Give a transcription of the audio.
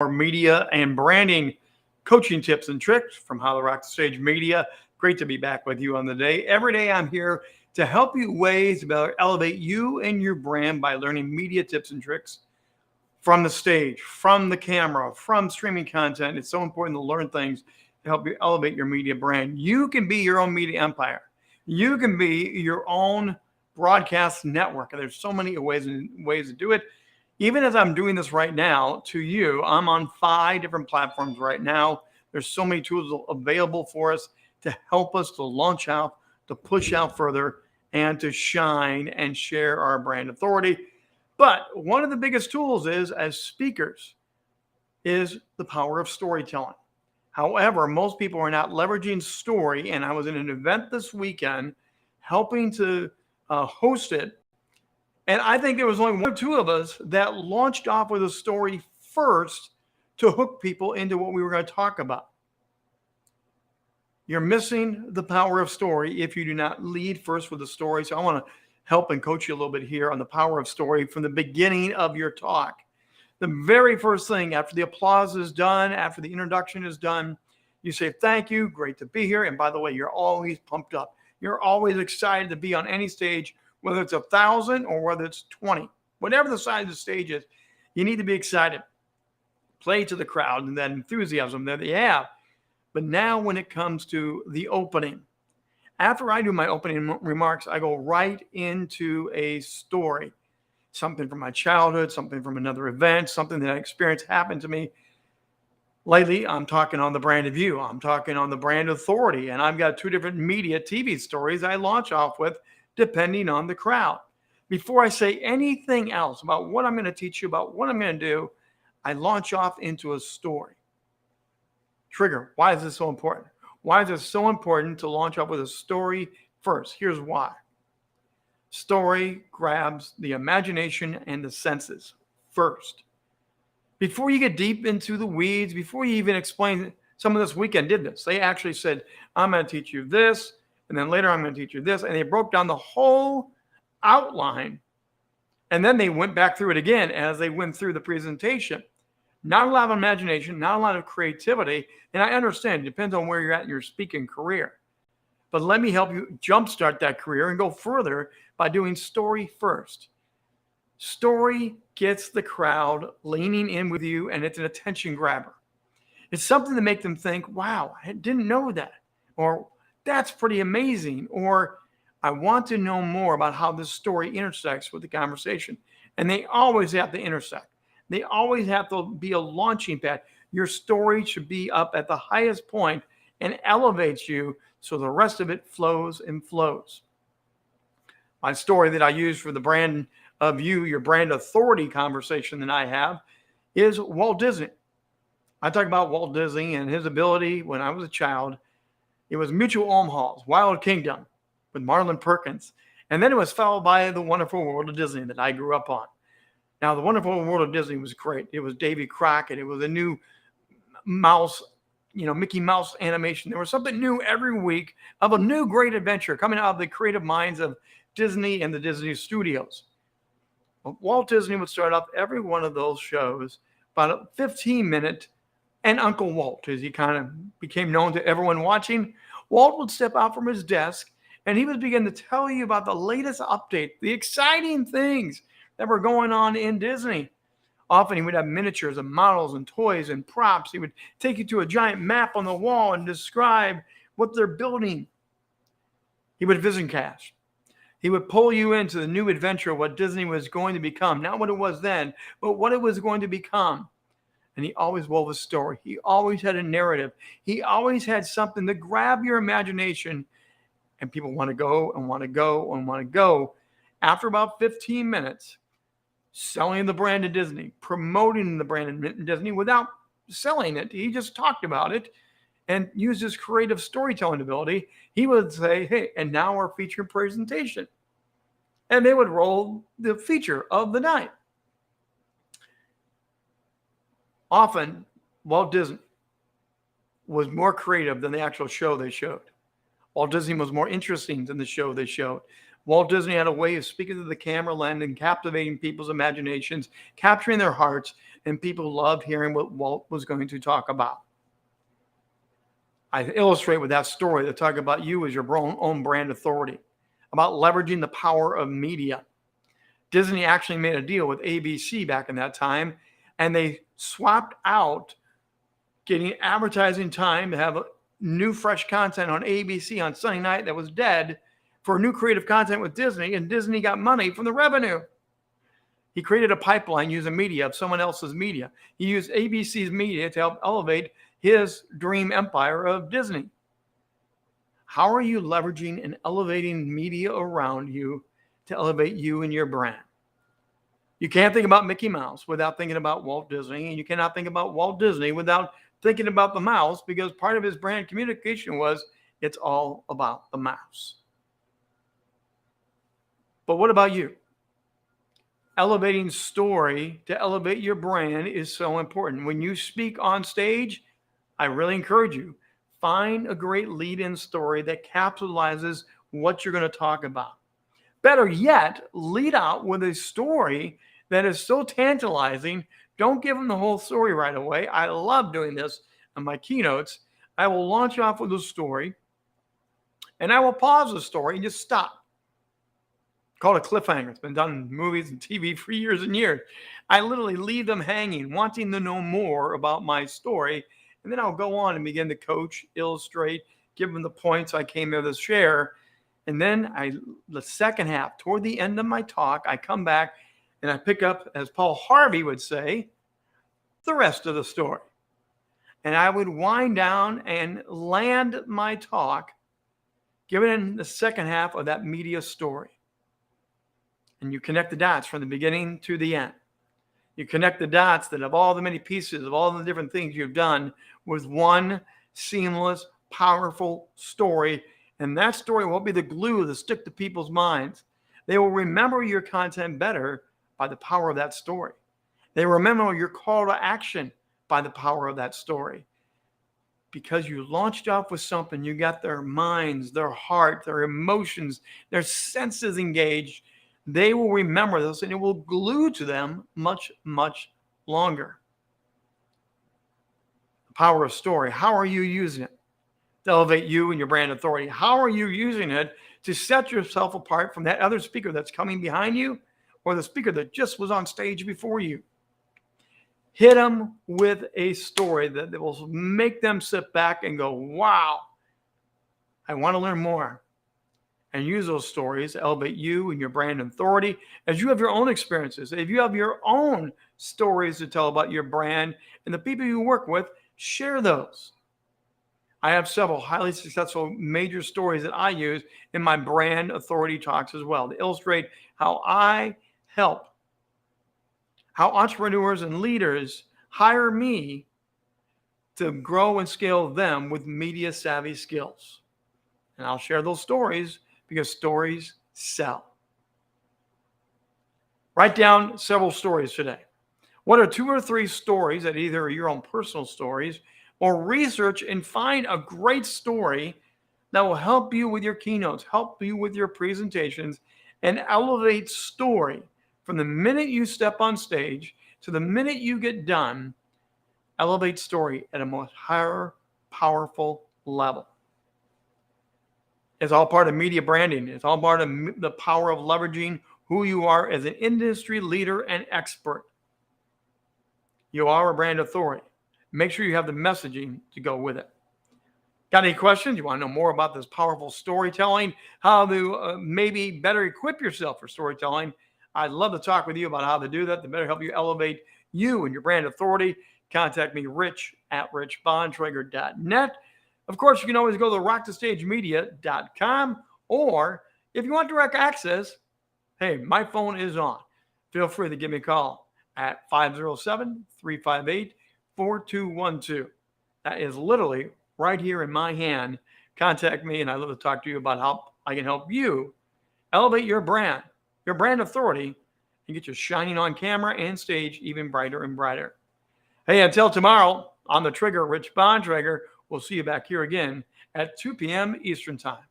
more media and branding coaching tips and tricks from How to Rock the Stage Media. Great to be back with you on the day. Every day I'm here to help you ways to elevate you and your brand by learning media tips and tricks from the stage, from the camera, from streaming content. It's so important to learn things to help you elevate your media brand. You can be your own media empire. You can be your own broadcast network. And there's so many ways to do it. Even as I'm doing this right now to you, I'm on 5 different platforms right now. There's so many tools available for us to help us to launch out, to push out further, and to shine and share our brand authority. But one of the biggest tools is, as speakers, is the power of storytelling. However, most people are not leveraging story. And I was in an event this weekend helping to host it. And I think there was only 1 or 2 of us that launched off with a story first to hook people into what we were going to talk about. You're missing the power of story if you do not lead first with a story. So I want to help and coach you a little bit here on the power of story from the beginning of your talk. The very first thing after the applause is done, after the introduction is done, you say, thank you, great to be here. And by the way, you're always pumped up. You're always excited to be on any stage, whether it's 1,000 or whether it's 20, whatever the size of the stage is, you need to be excited. Play to the crowd and that enthusiasm that they have. But now when it comes to the opening, after I do my opening remarks, I go right into a story, something from my childhood, something from another event, something that I experienced happened to me. Lately, I'm talking on the brand of you. I'm talking on the brand authority. And I've got 2 different media TV stories I launch off with, depending on the crowd. Before I say anything else about what I'm going to teach you, about what I'm going to do, I launch off into a story. Trigger, why is this so important? Why is it so important to launch off with a story first? Here's why. Story grabs the imagination and the senses first. Before you get deep into the weeds, before you even explain, some of this weekend did this. They actually said, I'm going to teach you this, and then later I'm going to teach you this. And they broke down the whole outline. And then they went back through it again as they went through the presentation. Not a lot of imagination, not a lot of creativity. And I understand, it depends on where you're at in your speaking career. But let me help you jumpstart that career and go further by doing story first. Story gets the crowd leaning in with you, and it's an attention grabber. It's something to make them think, wow, I didn't know that. Or that's pretty amazing. Or I want to know more about how this story intersects with the conversation. And they always have to intersect. They always have to be a launching pad. Your story should be up at the highest point and elevates you so the rest of it flows and flows. My story that I use for the brand of you, your brand authority conversation that I have, is Walt Disney. I talk about Walt Disney and his ability when I was a child. It was Mutual Home Halls, Wild Kingdom with Marlon Perkins. And then it was followed by The Wonderful World of Disney that I grew up on. Now, The Wonderful World of Disney was great. It was Davy Crockett. It was a new mouse, Mickey Mouse animation. There was something new every week of a new great adventure coming out of the creative minds of Disney and the Disney studios. Walt Disney would start off every one of those shows about a 15-minute, and Uncle Walt, as he kind of became known to everyone watching. Walt would step out from his desk, and he would begin to tell you about the latest update, the exciting things that were going on in Disney. Often he would have miniatures and models and toys and props. He would take you to a giant map on the wall and describe what they're building. He would vision cast. He would pull you into the new adventure of what Disney was going to become. Not what it was then, but what it was going to become. And he always wove a story. He always had a narrative. He always had something to grab your imagination. And people want to go and want to go and want to go. After about 15 minutes, selling the brand of Disney, promoting the brand of Disney without selling it. He just talked about it and used his creative storytelling ability. He would say, hey, and now our feature presentation. And they would roll the feature of the night. Often, Walt Disney was more creative than the actual show they showed. Walt Disney was more interesting than the show they showed. Walt Disney had a way of speaking to the camera lens and captivating people's imaginations, capturing their hearts, and people loved hearing what Walt was going to talk about. I illustrate with that story that talk about you as your own brand authority, about leveraging the power of media. Disney actually made a deal with ABC back in that time, and they swapped out getting advertising time to have new fresh content on ABC on Sunday night that was dead for new creative content with Disney, and Disney got money from the revenue. He created a pipeline using media of someone else's media. He used ABC's media to help elevate his dream empire of Disney. How are you leveraging and elevating media around you to elevate you and your brand? You can't think about Mickey Mouse without thinking about Walt Disney, and you cannot think about Walt Disney without thinking about the mouse, because part of his brand communication was it's all about the mouse. But what about you? Elevating story to elevate your brand is so important. When you speak on stage, I really encourage you, find a great lead-in story that capitalizes what you're going to talk about. Better yet, lead out with a story that is so tantalizing. Don't give them the whole story right away. I love doing this in my keynotes. I will launch off with a story, and I will pause the story and just stop. Called a cliffhanger. It's been done in movies and TV for years and years. I literally leave them hanging, wanting to know more about my story. And then I'll go on and begin to coach, illustrate, give them the points I came here to share. And then the second half, toward the end of my talk, I come back and I pick up, as Paul Harvey would say, the rest of the story. And I would wind down and land my talk, giving the second half of that media story. And you connect the dots from the beginning to the end. You connect the dots that of all the many pieces of all the different things you've done with one seamless, powerful story. And that story will be the glue that stick to people's minds. They will remember your content better by the power of that story. They remember your call to action by the power of that story. Because you launched off with something, you got their minds, their heart, their emotions, their senses engaged. They will remember this, and it will glue to them much, much longer. The power of story. How are you using it to elevate you and your brand authority? How are you using it to set yourself apart from that other speaker that's coming behind you or the speaker that just was on stage before you? Hit them with a story that will make them sit back and go, wow, I want to learn more. And use those stories to elevate you and your brand authority. As you have your own experiences, if you have your own stories to tell about your brand and the people you work with, share those. I have several highly successful major stories that I use in my brand authority talks as well to illustrate how I help, how entrepreneurs and leaders hire me to grow and scale them with media savvy skills. And I'll share those stories because stories sell. Write down several stories today. What are 2 or 3 stories that either are your own personal stories, or research and find a great story that will help you with your keynotes, help you with your presentations, and elevate story from the minute you step on stage to the minute you get done. Elevate story at a much higher, powerful level. It's all part of media branding. It's all part of the power of leveraging who you are as an industry leader and expert. You are a brand authority. Make sure you have the messaging to go with it. Got any questions? You want to know more about this powerful storytelling, how to maybe better equip yourself for storytelling? I'd love to talk with you about how to do that, to better help you elevate you and your brand authority. Contact me, rich@richbontrager.net. Of course, you can always go to rockthestagemedia.com, or if you want direct access, hey, my phone is on. Feel free to give me a call at 507-358-4212. That is literally right here in my hand. Contact me, and I'd love to talk to you about how I can help you elevate your brand authority, and get you shining on camera and stage even brighter and brighter. Hey, until tomorrow on the Trigger, Rich Bontrager. We'll see you back here again at 2 p.m. Eastern Time.